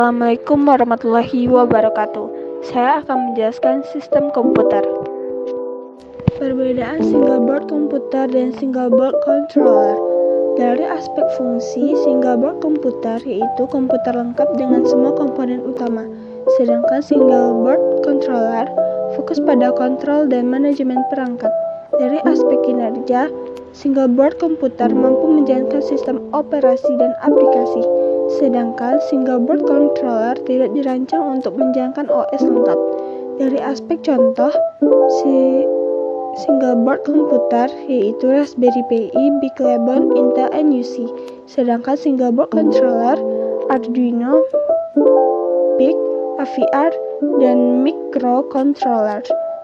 Assalamualaikum warahmatullahi wabarakatuh. Saya akan menjelaskan sistem komputer. Perbedaan single board komputer dan single board controller. Dari aspek fungsi, single board komputer yaitu komputer lengkap dengan semua komponen utama, sedangkan single board controller fokus pada kontrol dan manajemen perangkat. Dari aspek kinerja, single board komputer mampu menjalankan sistem operasi dan aplikasi, sedangkan single board controller tidak dirancang untuk menjalankan OS lengkap. Dari aspek contoh, single board komputer yaitu Raspberry Pi, BeagleBone, Intel NUC, sedangkan single board controller Arduino, PIC, AVR, dan microcontroller.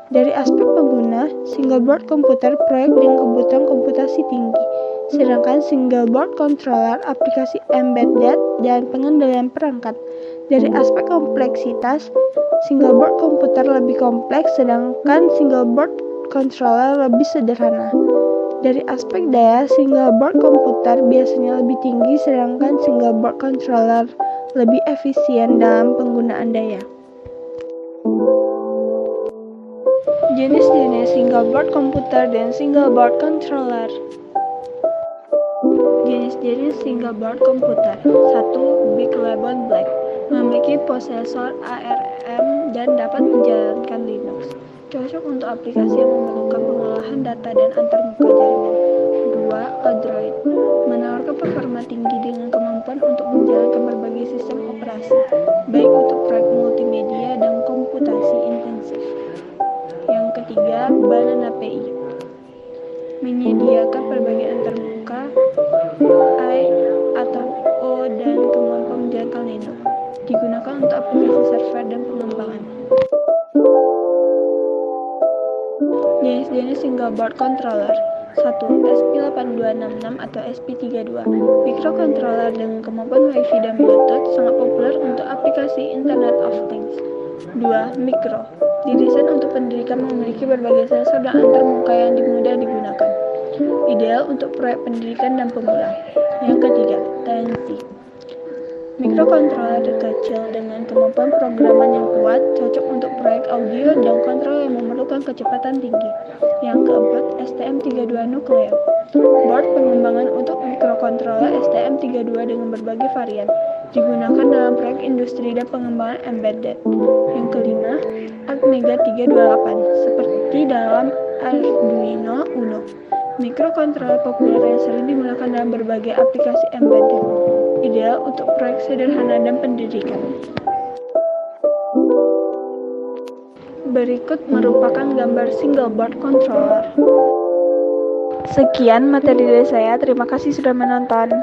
Dari aspek pengguna, single board komputer proyek dengan kebutuhan komputasi tinggi, sedangkan single board controller aplikasi embedded dan pengendalian perangkat. Dari aspek kompleksitas, single board komputer lebih kompleks, sedangkan single board controller lebih sederhana. Dari aspek daya, single board komputer biasanya lebih tinggi, sedangkan single board controller lebih efisien dalam penggunaan daya. Jenis-jenis single board komputer dan single board controller. Jenis-jenis single board komputer. 1. BeagleBone Black, memiliki prosesor ARM dan dapat menjalankan Linux. Cocok untuk aplikasi yang memerlukan pengolahan data dan antarmuka jaringan. 2. Android, menawarkan performa tinggi dengan kemampuan untuk menjalankan berbagai sistem operasi, baik untuk proyek multimedia dan komputasi intensif. Yang ketiga, Banana PI, menyediakan berbagai antarmuka I atau O dan kemampuan menjalankan Linux. Digunakan untuk aplikasi server dan pengembangan. Jenis-jenis single board controller. 1. SP8266 atau SP32, microcontroller dengan kemampuan Wi-Fi dan Bluetooth, sangat populer untuk aplikasi Internet of Things. 2. Micro, didesain untuk pendidikan, memiliki berbagai sensor dan antarmuka yang mudah digunakan. Ideal untuk proyek pendidikan dan pemula. Yang ketiga, TNC, microcontroller kecil dengan kemampuan programan yang kuat, cocok untuk proyek audio dan kontrol yang memerlukan kecepatan tinggi. Yang keempat, STM32 Nucleo, board pengembangan untuk microcontroller STM32 dengan berbagai varian, digunakan dalam proyek industri dan pengembangan embedded. Yang kelima, Atmega 328, seperti dalam Arduino Uno, microcontroller populer yang sering digunakan dalam berbagai aplikasi embedded, ideal untuk proyek sederhana dan pendidikan. Berikut merupakan gambar single board controller. Sekian materi dari saya, terima kasih sudah menonton.